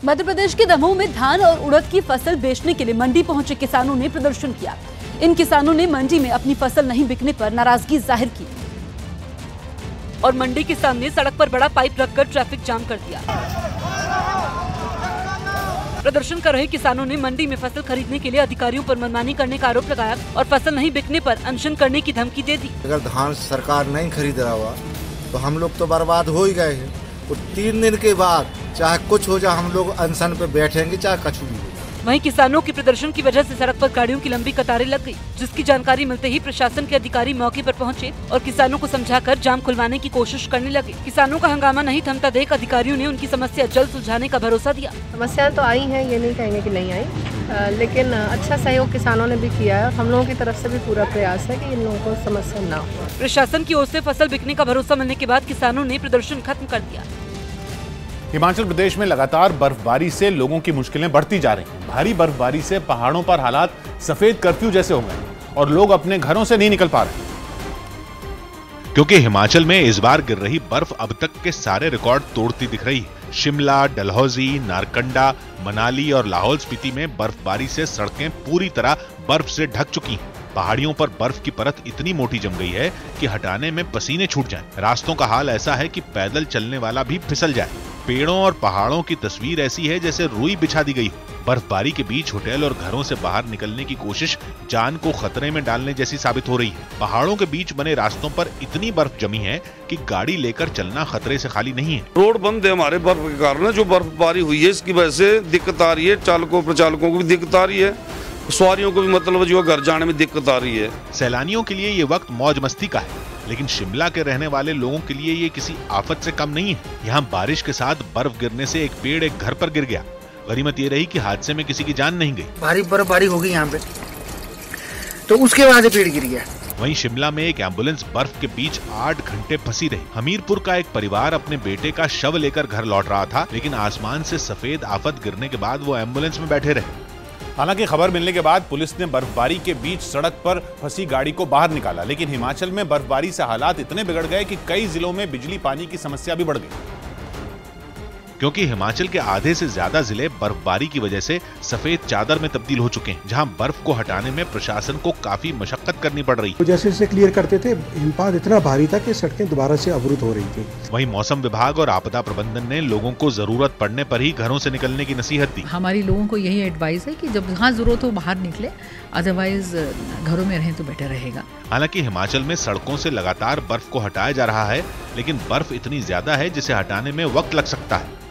मध्य प्रदेश के दमोह में धान और उड़द की फसल बेचने के लिए मंडी पहुंचे किसानों ने प्रदर्शन किया। इन किसानों ने मंडी में अपनी फसल नहीं बिकने पर नाराजगी जाहिर की और मंडी के सामने सड़क पर बड़ा पाइप रखकर ट्रैफिक जाम कर दिया। प्रदर्शन कर रहे किसानों ने मंडी में फसल खरीदने के लिए अधिकारियों पर मनमानी करने का आरोप लगाया और फसल नहीं बिकने पर अनशन करने की धमकी दे दी। अगर धान सरकार नहीं खरीद रहा हुआ तो हम लोग तो बर्बाद हो ही गए हैं। तो 3 दिन के बाद चाहे कुछ हो जाए हम लोग अनशन पे बैठेंगे, चाहे कुछ भी हो। वहीं किसानों के प्रदर्शन की वजह से सड़क पर गाड़ियों की लंबी कतारें लग गई, जिसकी जानकारी मिलते ही प्रशासन के अधिकारी मौके पर पहुंचे और किसानों को समझाकर जाम खुलवाने की कोशिश करने लगे। किसानों का हंगामा नहीं थमता देख अधिकारियों ने उनकी समस्या जल्द सुलझाने का भरोसा दिया। समस्याएं तो आई हैं, ये नहीं कहेंगे कि नहीं आई, लेकिन अच्छा सहयोग किसानों ने भी किया है। हम लोगों की तरफ से भी पूरा प्रयास है कि इन लोगों को समस्या न हो। प्रशासन की ओर से फसल बिकने का भरोसा मिलने के बाद किसानों ने प्रदर्शन खत्म कर दिया। हिमाचल प्रदेश में लगातार बर्फबारी से लोगों की मुश्किलें बढ़ती जा रही हैं। भारी बर्फबारी से पहाड़ों पर हालात सफेद कर्फ्यू जैसे हो गए और लोग अपने घरों से नहीं निकल पा रहे, क्योंकि हिमाचल में इस बार गिर रही बर्फ अब तक के सारे रिकॉर्ड तोड़ती दिख रही है। शिमला, डलहौजी, नारकंडा, मनाली और लाहौल स्पीति में बर्फबारी से सड़कें पूरी तरह बर्फ से ढक चुकी हैं। पहाड़ियों पर बर्फ की परत इतनी मोटी जम गई है कि हटाने में पसीने छूट जाएं। रास्तों का हाल ऐसा है कि पैदल चलने वाला भी फिसल जाए। पेड़ों और पहाड़ों की तस्वीर ऐसी है जैसे रुई बिछा दी गई हो। बर्फबारी के बीच होटल और घरों से बाहर निकलने की कोशिश जान को खतरे में डालने जैसी साबित हो रही है। पहाड़ों के बीच बने रास्तों पर इतनी बर्फ जमी है कि गाड़ी लेकर चलना खतरे से खाली नहीं है। रोड बंद है हमारे बर्फ के कारण। जो बर्फबारी हुई है इसकी वजह से दिक्कत आ रही है, चालकों प्रचालकों को भी दिक्कत आ रही है, सवारियों को भी मतलब जो घर जाने में दिक्कत आ रही है। सैलानियों के लिए ये वक्त मौज मस्ती का है, लेकिन शिमला के रहने वाले लोगों के लिए ये किसी आफत से कम नहीं है। यहाँ बारिश के साथ बर्फ गिरने से एक पेड़ एक घर पर गिर गया। गनीमत ये रही कि हादसे में किसी की जान नहीं गई। भारी बर्फबारी हो गई यहाँ पे, तो उसके बाद पेड़ गिर गया। वहीं शिमला में एक एम्बुलेंस बर्फ के बीच 8 घंटे फंसी रही। हमीरपुर का एक परिवार अपने बेटे का शव लेकर घर लौट रहा था, लेकिन आसमान से सफेद आफत गिरने के बाद वो एम्बुलेंस में बैठे रहे। हालांकि खबर मिलने के बाद पुलिस ने बर्फबारी के बीच सड़क पर फंसी गाड़ी को बाहर निकाला, लेकिन हिमाचल में बर्फबारी से हालात इतने बिगड़ गए कि कई जिलों में बिजली पानी की समस्या भी बढ़ गई, क्योंकि हिमाचल के आधे से ज्यादा जिले बर्फबारी की वजह से सफेद चादर में तब्दील हो चुके हैं, जहां बर्फ को हटाने में प्रशासन को काफी मशक्कत करनी पड़ रही है। जैसे जैसे क्लियर करते थे हिमपात इतना भारी था कि सड़कें दोबारा से अवरुद्ध हो रही थी। वहीं मौसम विभाग और आपदा प्रबंधन ने लोगों को जरूरत पड़ने पर ही घरों से निकलने की नसीहत दी। हमारी लोगों को यही एडवाइस है कि जब जहाँ जरूरत हो बाहर निकले, अदरवाइज घरों में रहें तो बेटर रहेगा। हालांकि हिमाचल में सड़कों से लगातार बर्फ को हटाया जा रहा है, लेकिन बर्फ इतनी ज्यादा है जिसे हटाने में वक्त लग सकता है।